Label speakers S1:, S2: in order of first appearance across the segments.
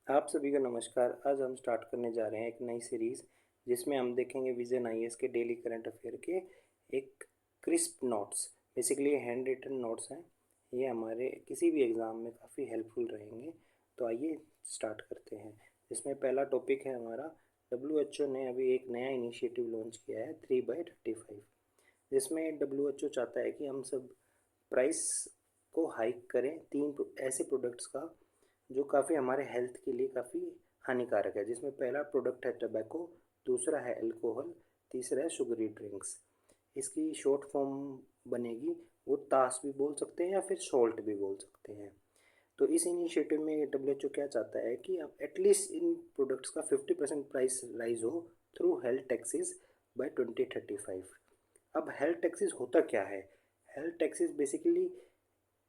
S1: आप सभी को नमस्कार। आज हम स्टार्ट करने जा रहे हैं एक नई सीरीज़ जिसमें हम देखेंगे विजन आईएएस के डेली करंट अफेयर के एक क्रिस्प नोट्स। बेसिकली ये हैंड रिटन नोट्स हैं। ये हमारे किसी भी एग्ज़ाम में काफ़ी हेल्पफुल रहेंगे। तो आइए स्टार्ट करते हैं। इसमें पहला टॉपिक है हमारा, डब्ल्यू ने अभी एक नया इनिशिएटिव लॉन्च किया है 3/35, जिसमें डब्ल्यू चाहता है कि हम सब प्राइस को हाइक करें तीन ऐसे प्रोडक्ट्स का जो काफ़ी हमारे हेल्थ के लिए काफ़ी हानिकारक है। जिसमें पहला प्रोडक्ट है टबैको, दूसरा है अल्कोहल, तीसरा है शुगरी ड्रिंक्स। इसकी शॉर्ट फॉर्म बनेगी, वो तास भी बोल सकते हैं या फिर सॉल्ट भी बोल सकते हैं। तो इस इनिशिएटिव में डब्ल्यू क्या चाहता है कि अब एटलीस्ट इन प्रोडक्ट्स का 50% प्राइस राइज हो थ्रू हेल्थ टैक्सेस बाय 2035। अब हेल्थ टैक्सेस होता क्या है? हेल्थ टैक्सेस बेसिकली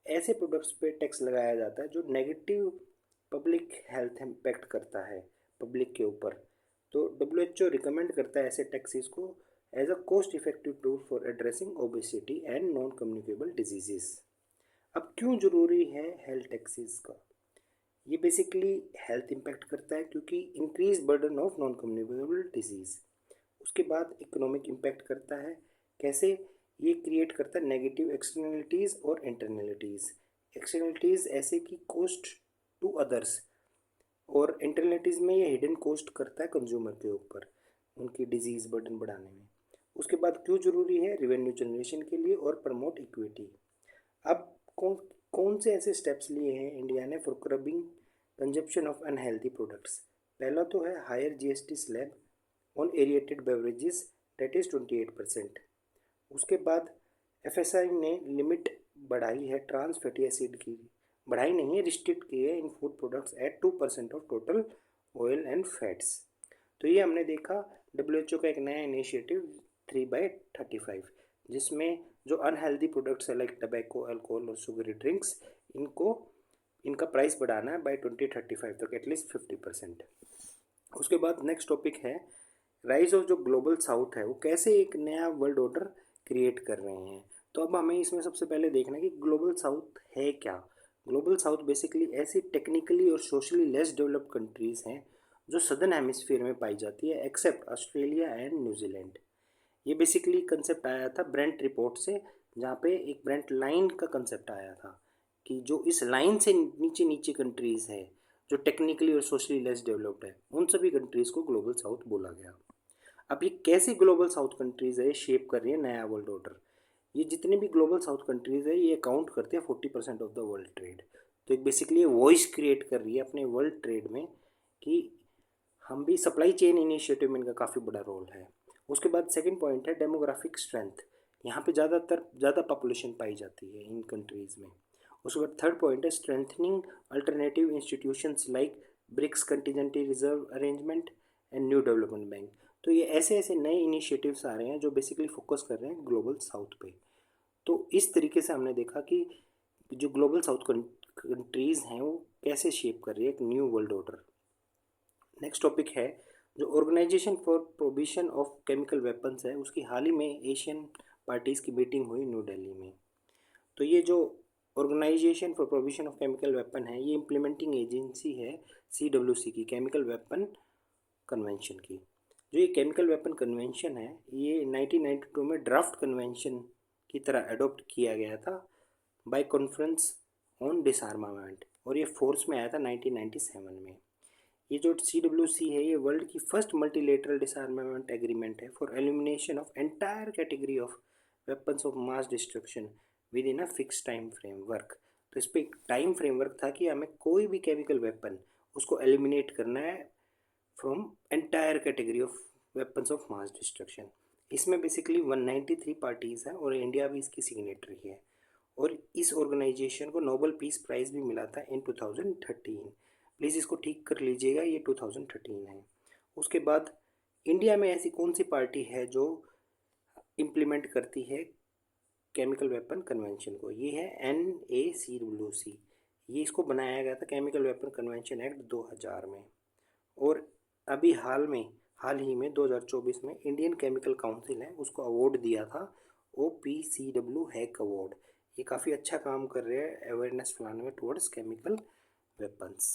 S1: ऐसे प्रोडक्ट्स पे टैक्स लगाया जाता है जो नेगेटिव पब्लिक हेल्थ इम्पैक्ट करता है पब्लिक के ऊपर। तो डब्ल्यू रिकमेंड करता है ऐसे टैक्सेस को as a cost effective tool for addressing obesity and non communicable diseases. अब क्यों ज़रूरी है हेल्थ टैक्सेस का? ये बेसिकली हेल्थ इम्पैक्ट करता है क्योंकि increase burden of non communicable disease. उसके बाद इकोनॉमिक इम्पैक्ट करता है। कैसे? ये क्रिएट करता है नेगेटिव एक्सटर्नलिटीज़ और इंटरनलिटीज़। एक्सटर्नलिटीज़ ऐसे कि कॉस्ट टू अदर्स, और इंटरनलिटीज़ में ये हिडन कॉस्ट करता है कंज्यूमर के ऊपर उनकी डिजीज़ बर्डन बढ़ाने में। उसके बाद क्यों ज़रूरी है? रेवेन्यू जनरेशन के लिए और प्रमोट इक्विटी। अब कौन कौन से ऐसे स्टेप्स लिए हैं इंडिया ने for curbing consumption of unhealthy products? पहला तो है higher GST slab on aerated beverages, that is 28%। उसके बाद एफएसआई ने लिमिट बढ़ाई है ट्रांस फैटी एसिड की। बढ़ाई नहीं है, रिस्ट्रिक्ट की है इन food products at 2% of total oil and fats. तो ये हमने देखा डब्ल्यू का एक नया इनिशिएटिव 3/35, जिसमें जो अनहेल्दी प्रोडक्ट्स है लाइक टबैको, अल्कोहल और शुगरी ड्रिंक्स, इनको इनका प्राइस बढ़ाना है बाय 2035 तक एटलीस्ट 50%। उसके बाद नेक्स्ट टॉपिक है राइज ऑफ जो ग्लोबल साउथ है वो कैसे एक नया वर्ल्ड ऑर्डर क्रिएट कर रहे हैं। तो अब हमें इसमें सबसे पहले देखना है कि ग्लोबल साउथ है क्या। ग्लोबल साउथ बेसिकली ऐसी टेक्निकली और सोशली लेस डेवलप्ड कंट्रीज़ हैं जो सदर्न हेमिस्फीयर में पाई जाती है एक्सेप्ट ऑस्ट्रेलिया एंड न्यूजीलैंड। ये बेसिकली कंसेप्ट आया था ब्रेंट रिपोर्ट से, जहाँ पे एक ब्रेंट लाइन का कंसेप्ट आया था कि जो इस लाइन से नीचे नीचे कंट्रीज़ है जो टेक्निकली और सोशली लेस डेवलप्ड है, उन सभी कंट्रीज़ को ग्लोबल साउथ बोला गया। अब ये कैसे ग्लोबल साउथ कंट्रीज़ है शेप कर रही है नया वर्ल्ड ऑर्डर? ये जितने भी ग्लोबल साउथ कंट्रीज़ है ये अकाउंट करते हैं 40% ऑफ द वर्ल्ड ट्रेड। तो एक बेसिकली ये वॉइस क्रिएट कर रही है अपने वर्ल्ड ट्रेड में कि हम भी सप्लाई चेन इनिशिएटिव में इनका काफ़ी बड़ा रोल है। उसके बाद सेकंड पॉइंट है डेमोग्राफिक स्ट्रेंथ। यहाँ पे ज़्यादा पॉपुलेशन पाई जाती है इन कंट्रीज़ में। उसके बाद थर्ड पॉइंट है strengthening alternative institutions like BRICS contingent reserve arrangement and new development bank. तो ये ऐसे ऐसे नए इनिशिएटिव्स आ रहे हैं जो बेसिकली फोकस कर रहे हैं ग्लोबल साउथ पे। तो इस तरीके से हमने देखा कि जो ग्लोबल साउथ कंट्रीज़ हैं वो कैसे शेप कर रही है एक new world order. Next topic है जो organisation for provision of chemical weapons है, उसकी हाल ही में एशियन पार्टीज़ की मीटिंग हुई न्यू दिल्ली में। तो ये जो organisation for provision of chemical weapon है, ये इम्प्लीमेंटिंग एजेंसी है CWC की, केमिकल वेपन कन्वेंशन की। जो ये केमिकल वेपन कन्वेंशन है ये 1992 में ड्राफ्ट कन्वेंशन की तरह अडॉप्ट किया गया था बाय कॉन्फ्रेंस ऑन डिसआर्मामेंट, और ये फोर्स में आया था 1997 में। ये जो CWC है ये वर्ल्ड की फर्स्ट मल्टीलेटरल डिसआर्मामेंट एग्रीमेंट है for elimination of entire category of weapons of mass destruction with in a fix time framework. तो इस पर एक टाइम फ्रेमवर्क था कि हमें कोई भी केमिकल वेपन उसको एलिमिनेट करना है from entire category of weapons of mass destruction. इसमें बेसिकली 193 पार्टीज़ हैं और इंडिया भी इसकी सिग्नेटरी है। और इस ऑर्गेनाइजेशन को नोबल पीस प्राइज़ भी मिला था इन 2013। प्लीज़ इसको ठीक कर लीजिएगा, ये 2013 है। उसके बाद इंडिया में ऐसी कौन सी पार्टी है जो इम्प्लीमेंट करती है केमिकल वेपन कन्वेंशन को? ये है NACWC। ये इसको बनाया गया था केमिकल वेपन कन्वेंशन एक्ट 2000 में। और अभी हाल ही में 2024 में इंडियन केमिकल काउंसिल है उसको अवार्ड दिया था OPCW हैक अवार्ड। ये काफ़ी अच्छा काम कर रहे हैं अवेयरनेस फैलाने में टुवर्ड्स केमिकल वेपन्स।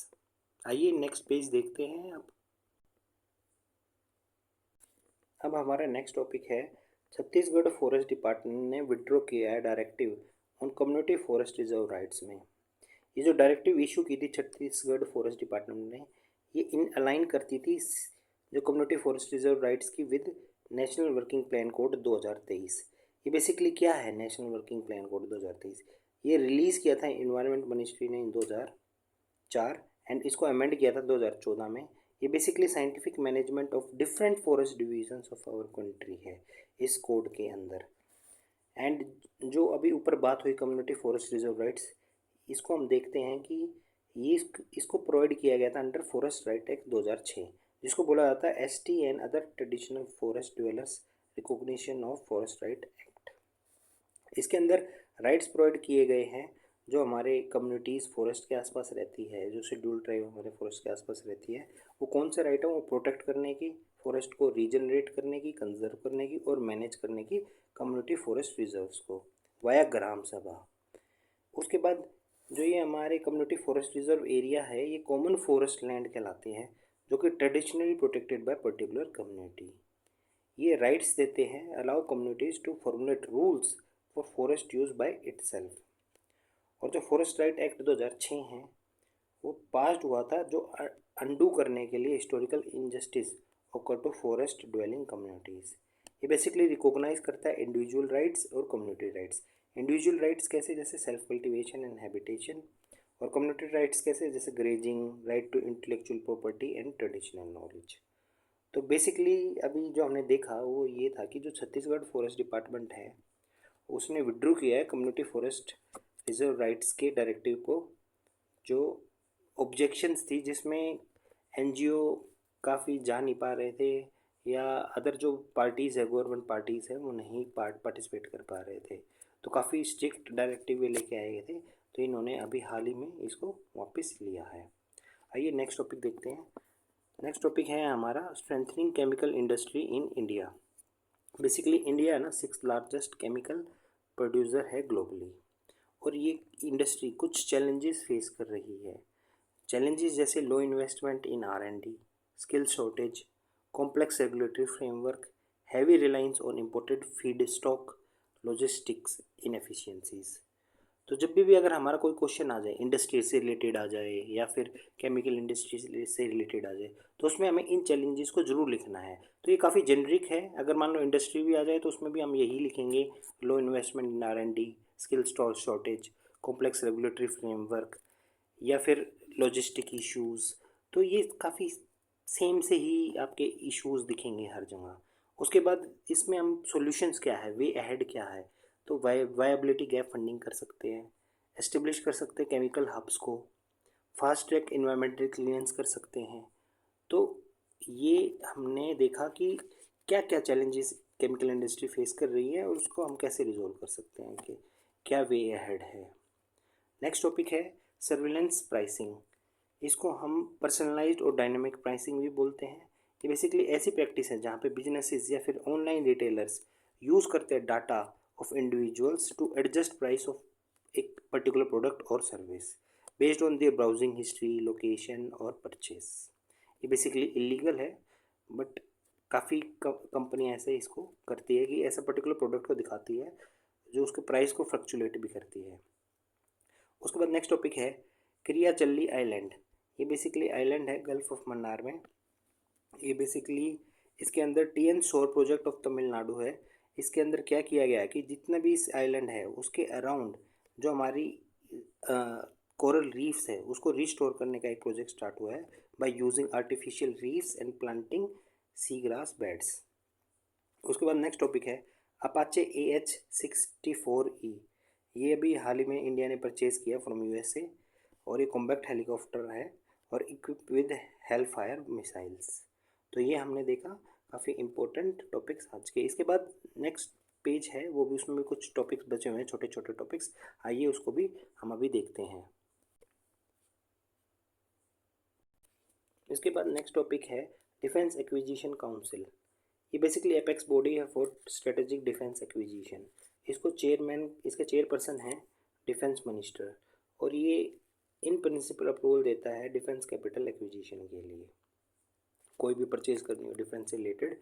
S1: आइए नेक्स्ट पेज देखते हैं। अब हमारा नेक्स्ट टॉपिक है, छत्तीसगढ़ फॉरेस्ट डिपार्टमेंट ने विड्रॉ किया है directive on community forest reserve rights में। ये जो डायरेक्टिव इशू की थी छत्तीसगढ़ फॉरेस्ट डिपार्टमेंट ने, ये इन अलाइन करती थी जो कम्युनिटी फॉरेस्ट रिजर्व राइट्स की with national working plan code 2023। ये बेसिकली क्या है नेशनल वर्किंग प्लान कोड 2023? ये रिलीज़ किया था इन्वायरमेंट मिनिस्ट्री ने इन 2004 एंड इसको अमेंड किया था 2014 में। ये basically scientific management of different forest divisions of our country है इस कोड के अंदर। एंड जो अभी ऊपर बात हुई कम्युनिटी फॉरेस्ट रिजर्व राइट्स, इसको हम देखते हैं कि ये इसको प्रोवाइड किया गया था अंडर फॉरेस्ट राइट एक्ट 2006, जिसको बोला जाता है ST and other traditional forest dwellers recognition of forest right act. इसके अंदर राइट्स प्रोवाइड किए गए हैं जो हमारे कम्युनिटीज़ फॉरेस्ट के आसपास रहती है, जो शेड्यूल ट्राइब हमारे फॉरेस्ट के आसपास रहती है, वो कौन से राइट है? वो प्रोटेक्ट करने की, फॉरेस्ट को रीजनरेट करने की, कंजर्व करने की और मैनेज करने की कम्युनिटी फॉरेस्ट रिजर्व्स को वाया ग्राम सभा। उसके बाद जो ये हमारे कम्युनिटी फॉरेस्ट रिजर्व एरिया है, ये कॉमन फॉरेस्ट लैंड कहलाते हैं, जो कि traditionally protected by particular community. ये राइट्स देते हैं allow communities to formulate rules for forest use by itself. और जो फॉरेस्ट राइट एक्ट 2006 है, वो पास्ड हुआ था जो अंडू करने के लिए historical injustice occur to forest dwelling communities. ये बेसिकली रिकॉग्नाइज करता है इंडिविजुअल राइट्स और कम्युनिटी राइट्स। इंडिविजुअल राइट्स कैसे? जैसे सेल्फ कल्टिवेशन एंड हैबिटेशन। और कम्युनिटी राइट्स कैसे? जैसे grazing, right to intellectual property and traditional knowledge. तो बेसिकली अभी जो हमने देखा वो ये था कि जो छत्तीसगढ़ फॉरेस्ट डिपार्टमेंट है, उसने विड्रू किया है कम्युनिटी फॉरेस्ट रिजर्व राइट्स के डायरेक्टिव को, जो ऑब्जेक्शंस थी जिसमें NGO काफ़ी जा नहीं पा रहे थे, या अदर जो पार्टीज़ है, गवर्नमेंट पार्टीज़ है, वो नहीं पार्टिसिपेट कर पा रहे थे। तो काफ़ी स्ट्रिक्ट डायरेक्टिव लेके आए गए थे, तो इन्होंने अभी हाल ही में इसको वापस लिया है। आइए नेक्स्ट टॉपिक देखते हैं। नेक्स्ट टॉपिक है हमारा strengthening chemical industry in India. Basically India है ना 6th लार्जेस्ट केमिकल प्रोड्यूसर है ग्लोबली, और ये इंडस्ट्री कुछ चैलेंजेस फेस कर रही है। चैलेंजेस जैसे low investment in R&D, skill shortage, complex regulatory framework, heavy reliance on imported feedstock, logistics inefficiencies. तो जब भी अगर हमारा कोई क्वेश्चन आ जाए, इंडस्ट्री से रिलेटेड आ जाए या फिर केमिकल इंडस्ट्री से रिलेटेड आ जाए, तो उसमें हमें इन चैलेंजेस को ज़रूर लिखना है। तो ये काफ़ी जेनरिक है, अगर मान लो इंडस्ट्री भी आ जाए तो उसमें भी हम यही लिखेंगे, low investment in R&D, skill stock shortage, complex regulatory framework, या फिर लॉजिस्टिक इश्यूज़। तो ये काफ़ी सेम से ही आपके इश्यूज़ दिखेंगे हर जगह। उसके बाद इसमें हम सॉल्यूशंस क्या है, वे अहेड क्या है, तो वायबिलिटी गैप फंडिंग कर सकते हैं, एस्टेब्लिश कर सकते हैं केमिकल हब्स को, फास्ट ट्रैक इन्वायरमेंटल क्लियरेंस कर सकते हैं। तो ये हमने देखा कि क्या क्या चैलेंजेस केमिकल इंडस्ट्री फेस कर रही है और उसको हम कैसे रिजोल्व कर सकते हैं, कि क्या वे अहेड है। नेक्स्ट टॉपिक है सर्विलेंस प्राइसिंग। इसको हम पर्सनलाइज्ड और डायनामिक प्राइसिंग भी बोलते हैं। ये बेसिकली ऐसी प्रैक्टिस है जहाँ पे बिजनेसेस या फिर ऑनलाइन रिटेलर्स यूज़ करते हैं data of individuals to adjust price of एक पर्टिकुलर प्रोडक्ट और service based on their browsing history, location और परचेस। ये बेसिकली इलीगल है, बट काफ़ी कंपनियाँ ऐसे इसको करती है कि ऐसा पर्टिकुलर प्रोडक्ट को दिखाती है जो उसके प्राइस को फ्लक्चुएट भी करती है। उसके बाद नेक्स्ट टॉपिक है क्रियाचल्ली आइलैंड। ये बेसिकली आइलैंड है गल्फ ऑफ मन्नार में। ये बेसिकली इसके अंदर TN शोर प्रोजेक्ट ऑफ तमिलनाडु है। इसके अंदर क्या किया गया है कि जितना भी इस आइलैंड है उसके अराउंड जो हमारी कोरल रीफ्स है उसको रिस्टोर करने का एक प्रोजेक्ट स्टार्ट हुआ है by using artificial reefs and planting sea grass beds. उसके बाद नेक्स्ट टॉपिक है अपाचे AH-64E। ये अभी हाल ही में इंडिया ने परचेज़ किया फ्रॉम USA, और ये कॉम्बैक्ट हेलीकॉप्टर है और equip with hello fire missiles. तो ये हमने देखा काफ़ी इम्पोर्टेंट टॉपिक्स आज के। इसके बाद नेक्स्ट पेज है, वो भी उसमें भी कुछ टॉपिक्स बचे हुए हैं, छोटे छोटे टॉपिक्स। आइए उसको भी हम अभी देखते हैं। इसके बाद नेक्स्ट टॉपिक है डिफेंस एक्विजिशन काउंसिल। ये बेसिकली एपेक्स बॉडी है फॉर स्ट्रेटेजिक डिफेंस एक्विजिशन। इसको चेयरमैन, इसके चेयरपर्सन हैं डिफेंस मिनिस्टर, और ये इन प्रिंसिपल अप्रूवल देता है डिफेंस कैपिटल एक्विजिशन के लिए। कोई भी परचेज करनी हो डिफेंस से रिलेटेड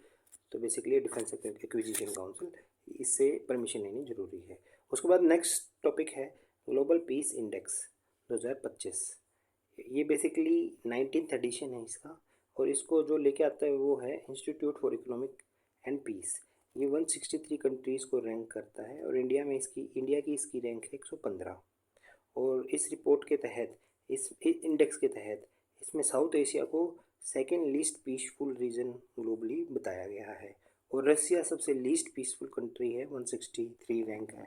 S1: तो बेसिकली डिफेंस एक्विजिशन काउंसिल, इससे परमिशन लेनी जरूरी है। उसके बाद नेक्स्ट टॉपिक है ग्लोबल पीस इंडेक्स 2025। ये बेसिकली 19th एडिशन है इसका, और इसको जो लेके आता है वो है institute for economic and peace. ये 163 कंट्रीज़ को रैंक करता है और इंडिया की इसकी रैंक है 115। और इस रिपोर्ट के तहत, इस इंडेक्स के तहत, इसमें साउथ एशिया को second least peaceful region globally बताया गया है, और रसिया सबसे लीस्ट पीसफुल कंट्री है, 163 रैंक है,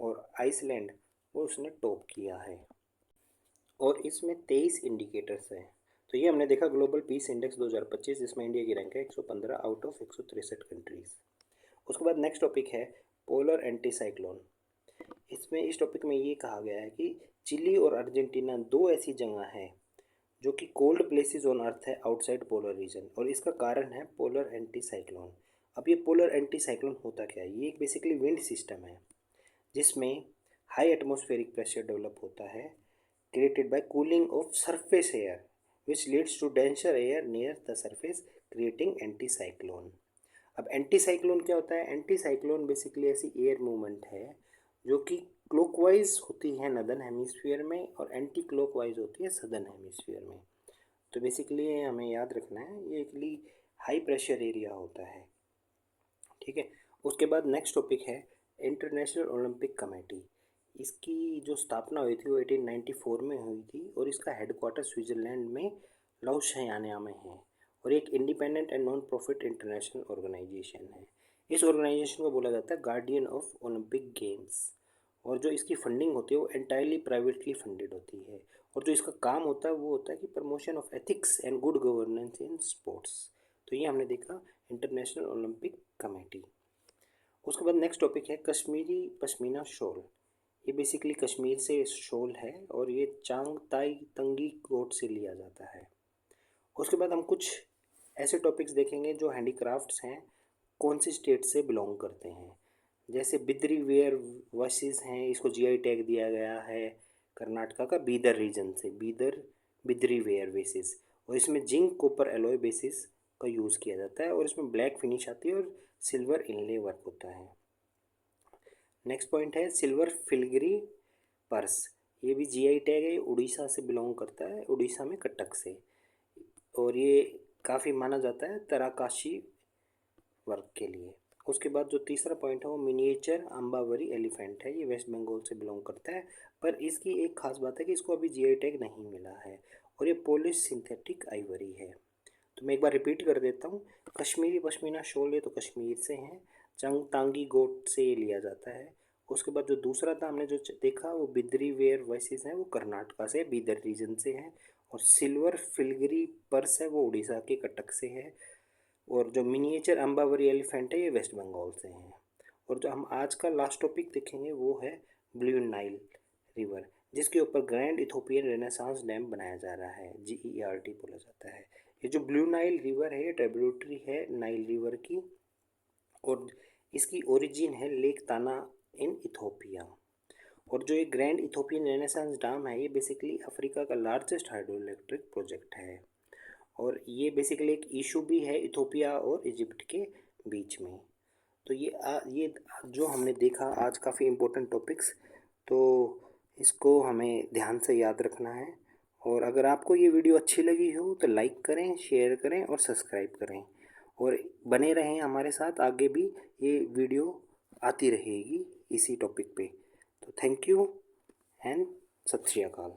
S1: और आइसलैंड वो उसने टॉप किया है। और इसमें 23 इंडिकेटर्स हैं। तो ये हमने देखा ग्लोबल पीस इंडेक्स 2025, जिसमें इंडिया की रैंक है 115 आउट ऑफ 163 कंट्रीज़। उसके बाद नेक्स्ट टॉपिक है पोलर एंटी साइक्लोन। इसमें इस टॉपिक में ये कहा गया है कि चिली और अर्जेंटीना दो ऐसी जगह हैं जो कि कोल्ड प्लेसेस ऑन अर्थ है आउटसाइड पोलर रीजन, और इसका कारण है पोलर एंटी साइक्लोन। अब ये पोलर एंटी साइक्लोन होता क्या है? ये एक बेसिकली विंड सिस्टम है जिसमें हाई एटमॉस्फेरिक प्रेशर डेवलप होता है created by cooling of surface air which leads to denser air near the surface creating anticyclone। अब एंटीसाइक्लोन क्या होता है? एंटीसाइक्लोन बेसिकली ऐसी एयर मूवमेंट है जो कि क्लॉकवाइज होती है नदर्न हेमिस्फीयर में और एंटी क्लॉकवाइज होती है सदर्न हेमिस्फीयर में। तो बेसिकली हमें याद रखना है ये एक हाई प्रेशर एरिया होता है, ठीक है। उसके बाद नेक्स्ट टॉपिक है इंटरनेशनल ओलंपिक कमेटी। इसकी जो स्थापना हुई थी वो 1894 में हुई थी, और इसका हेडक्वार्टर स्विट्ज़रलैंड में लाउशानिया में है, और एक independent and non profit international organisation है। इस ऑर्गेनाइजेशन को बोला जाता है गार्डियन ऑफ ओलंपिक गेम्स, और जो इसकी फंडिंग होती है वो एंटायरली प्राइवेटली फंडेड होती है, और जो इसका काम होता है वो होता है कि promotion of ethics and good governance in sports. तो ये हमने देखा इंटरनेशनल ओलंपिक कमेटी। उसके बाद नेक्स्ट टॉपिक है कश्मीरी पश्मीना शॉल। ये बेसिकली कश्मीर से शॉल है, और ये चांगताई तंगी गोट से लिया जाता है। उसके बाद हम कुछ ऐसे टॉपिक्स देखेंगे जो हैंडीक्राफ्ट्स हैं, कौन सी स्टेट से बिलोंग करते हैं। जैसे बिद्री वेयर वर्सेस हैं, इसको जीआई टैग दिया गया है कर्नाटका का बीदर रीजन से, बिद्री वेयर बेसिस, और इसमें जिंक कॉपर एलॉय बेसिस का यूज़ किया जाता है, और इसमें ब्लैक फिनिश आती है और सिल्वर इनले वर्क होता है। नेक्स्ट पॉइंट है सिल्वर फिलग्री पर्स। ये भी जीआई टैग है, उड़ीसा से बिलोंग करता है, उड़ीसा में कटक से, और ये काफ़ी माना जाता है तराकाशी वर्क के लिए। उसके बाद जो तीसरा पॉइंट है वो मिनिएचर अम्बावरी एलिफेंट है। ये वेस्ट बंगाल से बिलोंग करता है, पर इसकी एक खास बात है कि इसको अभी जीआई टैग नहीं मिला है, और ये पॉलिश सिंथेटिक आइवरी है। तो मैं एक बार रिपीट कर देता हूँ, कश्मीरी पश्मीना शॉल ये तो कश्मीर से हैं, चांगतांगी गोट से ये लिया जाता है। उसके बाद जो दूसरा था हमने जो देखा वो बिद्री वेयर वॉइसेस हैं, वो कर्नाटका से बीदर रीजन से हैं, और सिल्वर फिलगरी पर्स है वो उड़ीसा के कटक से है, और जो मिनिएचर अम्बावरी एलिफेंट है ये वेस्ट बंगाल से हैं। और जो हम आज का लास्ट टॉपिक देखेंगे वो है ब्लू नाइल रिवर, जिसके ऊपर ग्रैंड इथोपियन रेनेसांस डैम बनाया जा रहा है, GERT बोला जाता है। ये जो ब्लू नाइल रिवर है ये ट्रिब्यूटरी है नाइल रिवर की, और इसकी ओरिजिन है लेक ताना इन इथोपिया। और जो ये ग्रैंड इथोपियन रेनेसांस डैम है ये बेसिकली अफ्रीका का लार्जेस्ट हाइड्रो इलेक्ट्रिक प्रोजेक्ट है, और ये बेसिकली एक इशू भी है इथोपिया और इजिप्ट के बीच में। तो ये जो हमने देखा आज काफ़ी इम्पोर्टेंट टॉपिक्स, तो इसको हमें ध्यान से याद रखना है। और अगर आपको ये वीडियो अच्छी लगी हो तो लाइक करें, शेयर करें और सब्सक्राइब करें, और बने रहें हमारे साथ, आगे भी ये वीडियो आती रहेगी इसी टॉपिक पे। तो थैंक यू एंड सत श्री अकाल।